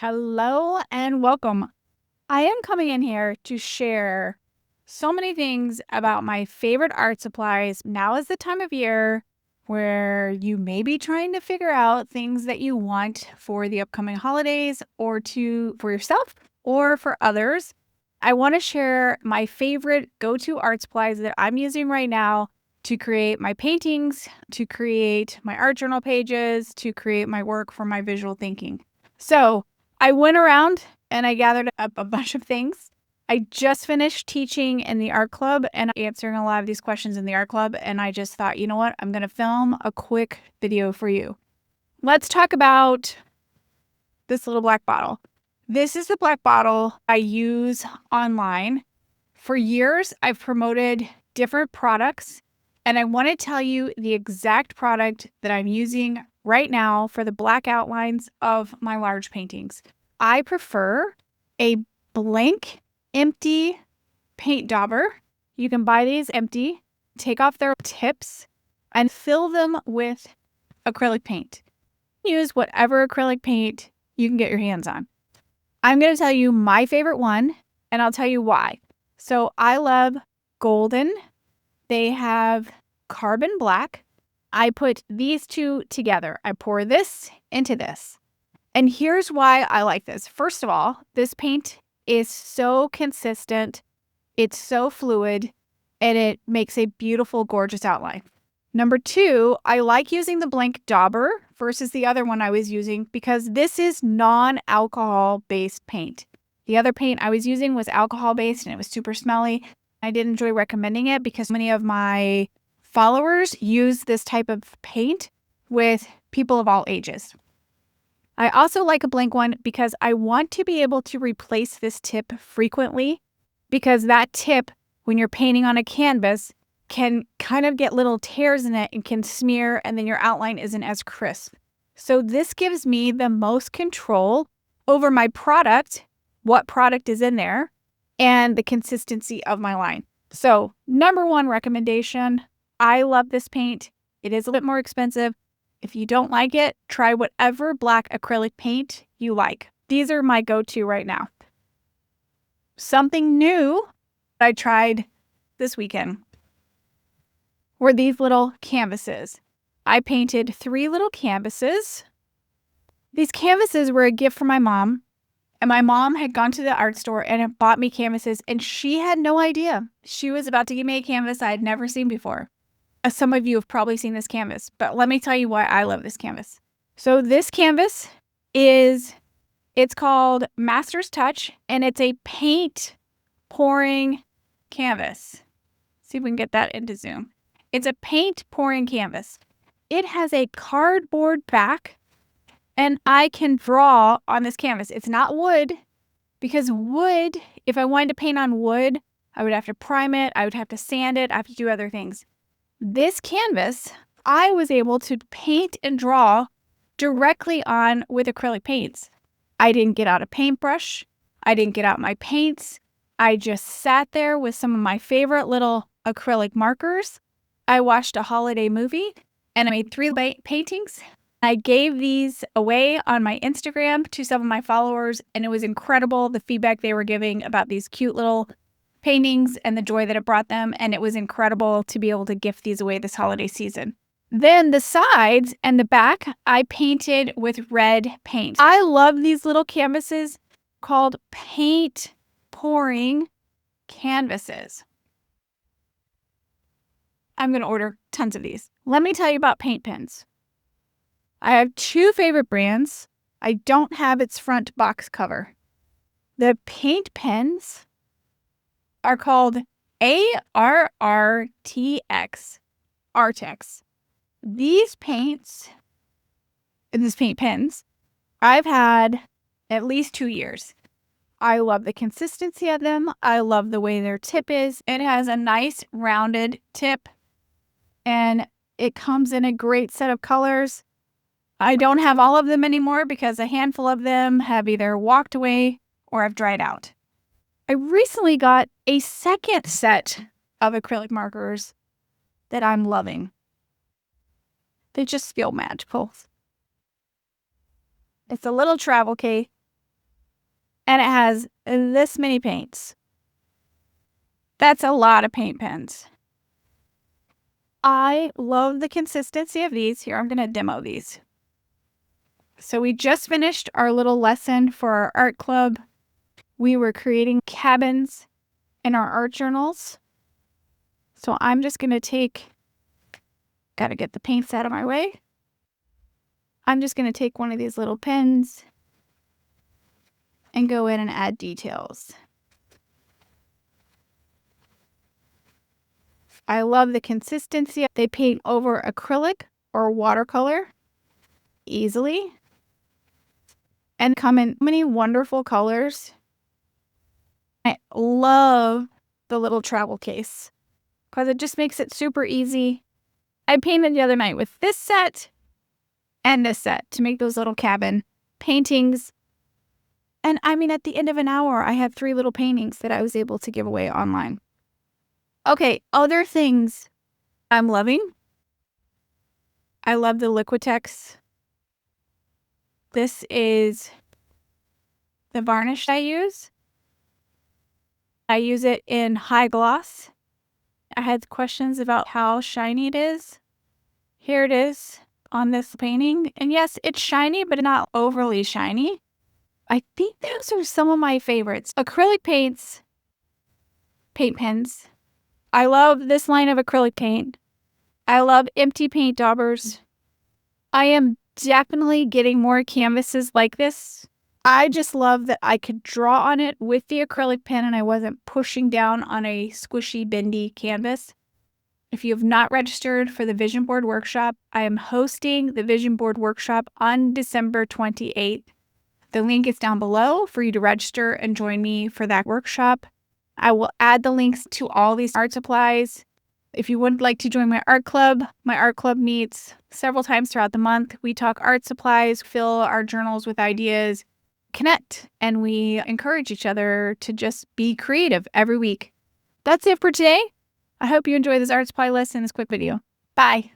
Hello and welcome. I am coming in here to share so many things about my favorite art supplies. Now is the time of year where you may be trying to figure out things that you want for the upcoming holidays or for yourself or for others. I want to share my favorite go-to art supplies that I'm using right now to create my paintings, to create my art journal pages, to create my work for my visual thinking. So I went around and I gathered up a bunch of things. I just finished teaching in the art club and answering a lot of these questions in the art club. And I just thought, you know what? I'm going to film a quick video for you. Let's talk about this little black bottle. This is the black bottle I use online. For years, I've promoted different products, and I want to tell you the exact product that I'm using right now for the black outlines of my large paintings. I prefer a blank, empty paint dauber. You can buy these empty, take off their tips, and fill them with acrylic paint. Use whatever acrylic paint you can get your hands on. I'm going to tell you my favorite one, and I'll tell you why. So I love golden. They have carbon black. I put these two together. I pour this into this. And here's why I like this. First of all, this paint is so consistent. It's so fluid, and it makes a beautiful, gorgeous outline. Number two, I like using the blank dauber versus the other one I was using because this is non-alcohol-based paint. The other paint I was using was alcohol-based and it was super smelly. I didn't enjoy recommending it because many of my followers use this type of paint with people of all ages. I also like a blank one because I want to be able to replace this tip frequently because that tip, when you're painting on a canvas, can kind of get little tears in it and can smear, and then your outline isn't as crisp. So this gives me the most control over my product, what product is in there, and the consistency of my line. So number one recommendation, I love this paint. It is a bit more expensive. If you don't like it, try whatever black acrylic paint you like. These are my go-to right now. Something new I tried this weekend were these little canvases. I painted 3 little canvases. These canvases were a gift from my mom. And my mom had gone to the art store and had bought me canvases, and she had no idea. She was about to give me a canvas I had never seen before. Some of you have probably seen this canvas, but let me tell you why I love this canvas. So this canvas it's called Master's Touch, and it's a paint pouring canvas. See if we can get that into zoom. It's a paint pouring canvas. It has a cardboard back, and I can draw on this canvas. It's not wood, because wood, if I wanted to paint on wood, I would have to prime it, I would have to sand it, I have to do other things. This canvas, I was able to paint and draw directly on with acrylic paints. I didn't get out a paintbrush. I didn't get out my paints. I just sat there with some of my favorite little acrylic markers. I watched a holiday movie and I made 3 paintings. I gave these away on my Instagram to some of my followers, and it was incredible the feedback they were giving about these cute little paintings and the joy that it brought them, and it was incredible to be able to gift these away this holiday season. Then the sides and the back, I painted with red paint. I love these little canvases called paint pouring canvases. I'm going to order tons of these. Let me tell you about paint pens. I have 2 favorite brands. I don't have its front box cover. The paint pens are called ARRTX. ARRTX. These paint pens, I've had at least 2 years. I love the consistency of them. I love the way their tip is. It has a nice rounded tip, and it comes in a great set of colors. I don't have all of them anymore because a handful of them have either walked away or have dried out. I recently got a second set of acrylic markers that I'm loving. They just feel magical. It's a little travel case. and it has this many paints. That's a lot of paint pens. I love the consistency of these. Here, I'm going to demo these. So we just finished our little lesson for our art club. We were creating cabins in our art journals. So I'm just going to gotta get the paints out of my way. I'm just going to take one of these little pens and go in and add details. I love the consistency. They paint over acrylic or watercolor easily and come in many wonderful colors. I love the little travel case because it just makes it super easy. I painted the other night with this set and this set to make those little cabin paintings. And I mean, at the end of an hour, I had 3 little paintings that I was able to give away online. Okay, other things I'm loving. I love the Liquitex. This is the varnish I use. I use it in high gloss. I had questions about how shiny it is. Here it is on this painting. And yes, it's shiny, but not overly shiny. I think those are some of my favorites. Acrylic paints, paint pens. I love this line of acrylic paint. I love empty paint daubers. I am definitely getting more canvases like this. I just love that I could draw on it with the acrylic pen and I wasn't pushing down on a squishy, bendy canvas. If you have not registered for the Vision Board Workshop, I am hosting the Vision Board Workshop on December 28th. The link is down below for you to register and join me for that workshop. I will add the links to all these art supplies. If you would like to join my art club meets several times throughout the month. We talk art supplies, fill our journals with ideas, connect, and we encourage each other to just be creative every week. That's it for today. I hope you enjoyed this art supply lesson, this quick video. Bye.